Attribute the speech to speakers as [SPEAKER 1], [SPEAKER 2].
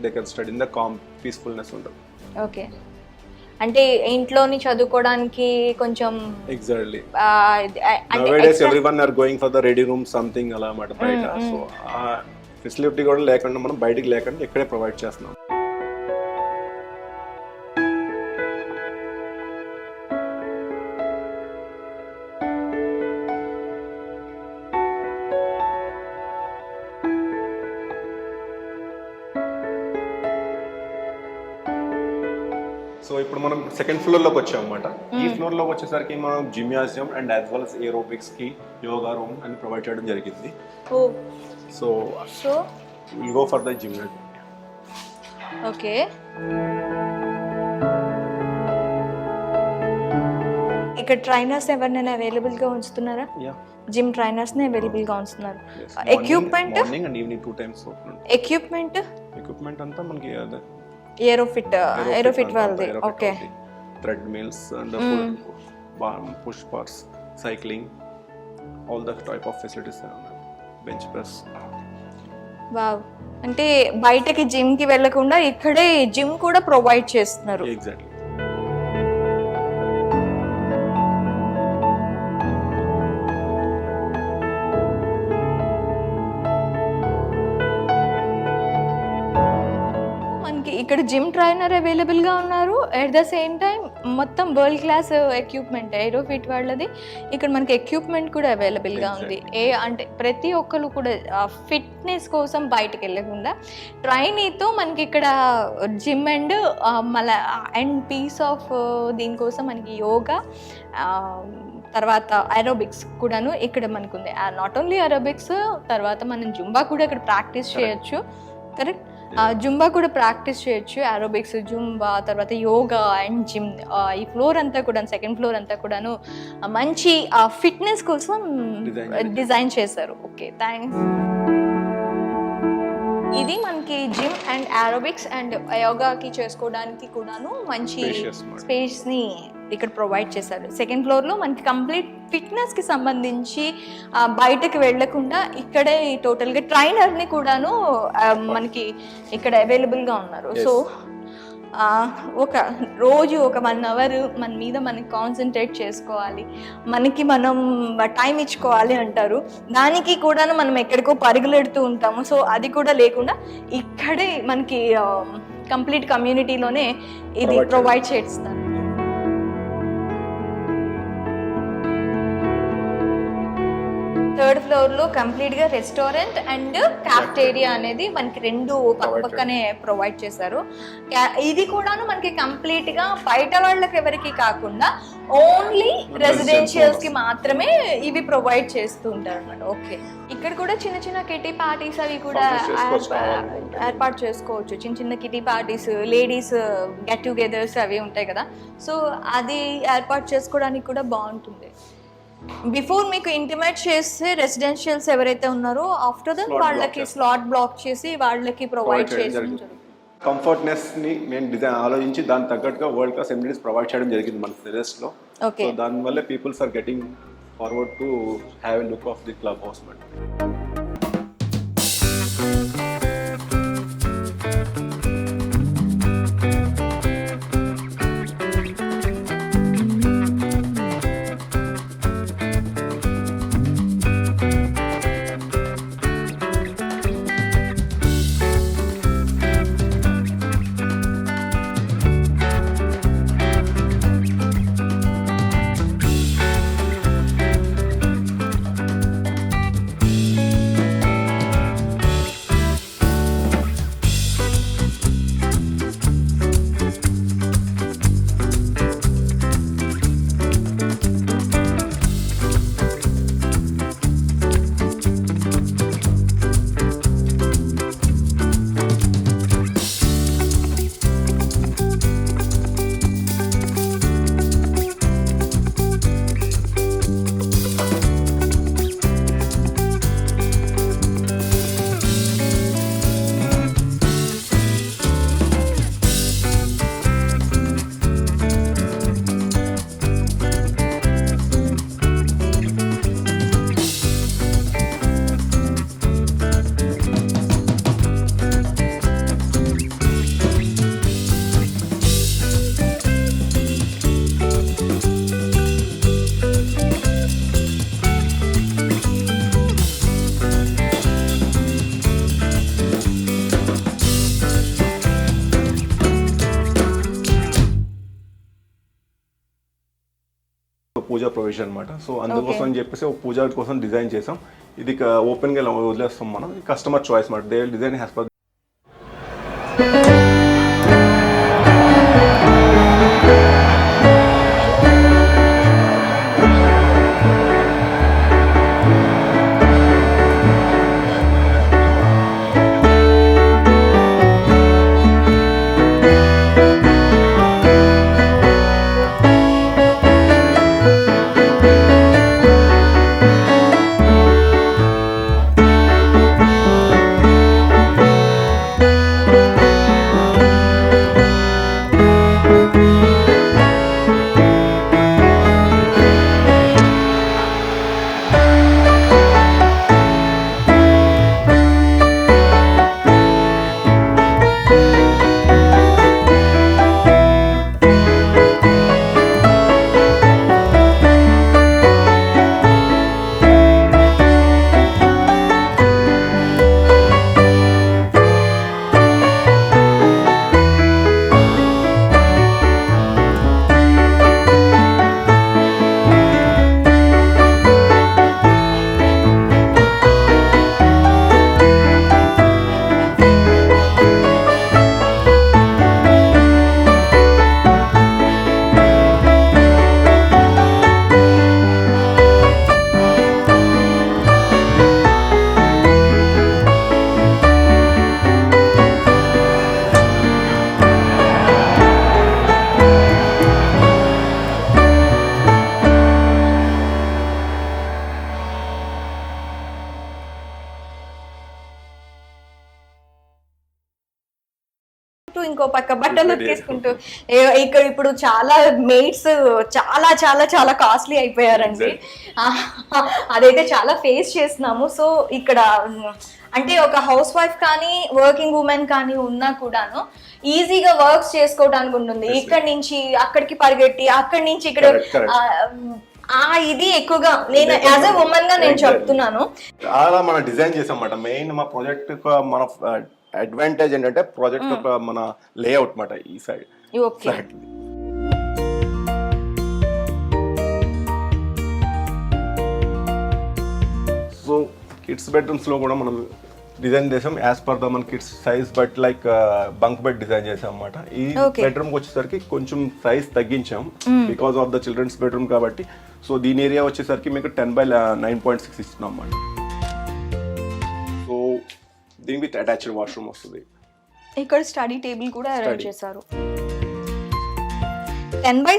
[SPEAKER 1] They can study in the calm peacefulness ఉంటుంది.
[SPEAKER 2] Okay, అంటే ఇంట్లోని చదువుకోవడానికి కొంచెం
[SPEAKER 1] ఎగ్జాక్ట్లీ
[SPEAKER 2] అంటే
[SPEAKER 1] nowadays everyone are going for the ready room something అలా మాట బయట. సో ఆ ఫెసిలిటీ కూడా లేకుండా మనం బయటికి లేకుండా ఇక్కడే ప్రొవైడ్ చేస్తున్నాం. సో ఇప్పుడు మనం సెకండ్ ఫ్లోర్లోకి వచ్చామన్నమాట. ఈ ఫ్లోర్లోకి వచ్చేసరికి మనం gymnasium and as well as ఏరోబిక్స్కి యోగా రూమ్ అని ప్రొవైడ్ చేయడం జరిగింది. So will go for the gymnasium.
[SPEAKER 2] Okay, ఇక్కడ ట్రైనర్స్ ఎవరినైనా అవైలబుల్గా ఉంచుతున్నారా? జిమ్ ట్రైనర్స్ని అవైలబుల్గా ఉంచుతున్నారు. Equipment
[SPEAKER 1] morning and evening 2 times open. Equipment అంతా మనకి
[SPEAKER 2] ఏరోఫిట్ వాళ్ళది. Okay,
[SPEAKER 1] treadmills and push bars, cycling, all the type of facilities, bench press.
[SPEAKER 2] Wow, అంటే బయటకి జిమ్ కి వెళ్ళకుండా ఇక్కడే జిమ్ కూడా ప్రొవైడ్ చేస్తున్నారు.
[SPEAKER 1] ఎగ్జాక్ట్లీ.
[SPEAKER 2] ఇక్కడ జిమ్ ట్రైనర్ అవైలబుల్గా ఉన్నారు. ఎట్ ద సేమ్ టైం మొత్తం వరల్డ్ క్లాస్ ఎక్విప్మెంట్ ఏరోఫిట్ వాళ్ళది. ఇక్కడ మనకి ఎక్విప్మెంట్ కూడా అవైలబుల్గా ఉంది. అంటే ప్రతి ఒక్కరు కూడా ఫిట్నెస్ కోసం బయటకు వెళ్ళకుండా ట్రైనీతో మనకి ఇక్కడ జిమ్ అండ్ మళ్ళీ అండ్ పీస్ ఆఫ్ దీనికోసం మనకి యోగా తర్వాత ఏరోబిక్స్ కూడాను ఇక్కడ మనకు ఉంది. నాట్ ఓన్లీ ఏరోబిక్స్, తర్వాత మనం జుంబా కూడా ఇక్కడ ప్రాక్టీస్ చేయొచ్చు. కరెక్ట్, జుంబా కూడా ప్రాక్టీస్ చేయొచ్చు. ఏరోబిక్స్, జుంబా, తర్వాత యోగా అండ్ జిమ్. ఈ ఫ్లోర్ అంతా కూడా, సెకండ్ ఫ్లోర్ అంతా కూడాను మంచి ఫిట్నెస్ కోసం డిజైన్ చేశారు. Okay, thanks. ఇది మనకి జిమ్ అండ్ ఏరోబిక్స్ అండ్ యోగాకి చేసుకోవడానికి కూడాను మంచి స్పేస్ని ఇక్కడ ప్రొవైడ్ చేశారు. సెకండ్ ఫ్లోర్లో మనకి కంప్లీట్ ఫిట్నెస్కి సంబంధించి బయటకు వెళ్లకుండా ఇక్కడే టోటల్గా ట్రైనర్ని కూడాను మనకి ఇక్కడ అవైలబుల్గా ఉన్నారు. సో ఒక రోజు ఒక 1 hour మన మీద మనకి కాన్సన్ట్రేట్ చేసుకోవాలి, మనకి మనం టైం ఇచ్చుకోవాలి అంటారు. దానికి కూడా మనం ఎక్కడికో పరుగులెడుతూ ఉంటాము. సో అది కూడా లేకుండా ఇక్కడే మనకి కంప్లీట్ కమ్యూనిటీలోనే ఇది ప్రొవైడ్ చేస్తారు. థర్డ్ ఫ్లోర్లో కంప్లీట్గా రెస్టారెంట్ అండ్ క్యాఫ్టేరియా అనేది మనకి 2 పక్కనే ప్రొవైడ్ చేశారు. ఇది కూడాను మనకి కంప్లీట్గా బయట వాళ్ళకి ఎవరికి కాకుండా ఓన్లీ రెసిడెన్షియల్స్కి మాత్రమే ఇవి ప్రొవైడ్ చేస్తూ ఉంటారు అన్నమాట. ఓకే, ఇక్కడ కూడా చిన్న చిన్న కిటీ పార్టీస్ అవి కూడా ఏర్పాటు చేసుకోవచ్చు. చిన్న చిన్న kitty parties, ladies get togethers అవి ఉంటాయి కదా. సో అది ఏర్పాటు చేసుకోవడానికి కూడా బాగుంటుంది. బిఫోర్ మీకు ఇంటిమేట్ చేస్తే రెసిడెన్షియల్స్ ఎవరైతే ఉన్నారో ఆఫ్టర్ దట్ వాళ్ళకి స్లాట్ బ్లాక్ చేసి వాళ్ళకి ప్రొవైడ్ చేయడం జరుగుతుంది.
[SPEAKER 1] కంఫర్ట్నెస్ ని మేము డిజైన్ ఆలోచించి దాని తగ్గట్టుగా వరల్డ్ క్లాస్ ఎమ్యూనిటీస్ ప్రొవైడ్ చేయడం జరిగింది మన టెరెస్ లో. సో దానివల్ల peoples are getting forward to have a look of the club house. Puja provision అనమాట. సో అందుకోసం అని చెప్పేసి ఒక పూజ కోసం డిజైన్ చేసాం. ఇది ఓపెన్గా ఇలా వదిలేస్తాం మనం, కస్టమర్ చాయిస్ అనమాట. They design has per.
[SPEAKER 2] ఇంకో పక్క బట్టలు ఉతికేసుకుంటూ ఇక్కడ ఇప్పుడు చాలా మెయిడ్స్ చాలా చాలా చాలా కాస్ట్లీ అయిపోయారండి. అదైతే చాలా ఫేస్ చేస్తున్నాము. సో ఇక్కడ అంటే ఒక హౌస్ వైఫ్ కానీ వర్కింగ్ ఉమెన్ కానీ ఉన్నా కూడాను ఈజీగా వర్క్స్ చేసుకోవడానికి ఉంటుంది. ఇక్కడి నుంచి అక్కడికి పరిగెట్టి అక్కడి నుంచి ఇక్కడ ఇది ఎక్కువగా నేను యాజ్ ఎ ఉమెన్ గా నేను చెప్తున్నాను.
[SPEAKER 1] అలా మనం డిజైన్ చేసాం అన్నమాట. మెయిన్ మా ప్రాజెక్ట్ మన అడ్వాంటేజ్ ఏంటంటే ప్రాజెక్ట్ మన లేఅవుట్ మాట. ఈ side flat so kids bedrooms లో కూడా మనం డిజైన్ చేసాం యాజ్ పర్ ద మన kids size but like bunk bed design చేసాం అన్నమాట. ఈ బెడ్రూమ్ వచ్చేసరికి కొంచెం సైజ్ తగ్గించాం because of the children's bedroom కాబట్టి. సో దీని ఏరియా వచ్చేసరికి మీకు 10/9.6 ఇస్తున్నాం అన్నమాట. సో దీనికి విత్ అటాచ్డ్ వాష్రూమ్ వస్తుంది.
[SPEAKER 2] ఇక్కడ స్టడీ టేబుల్ కూడా అరేంజ్ చేశారు. 10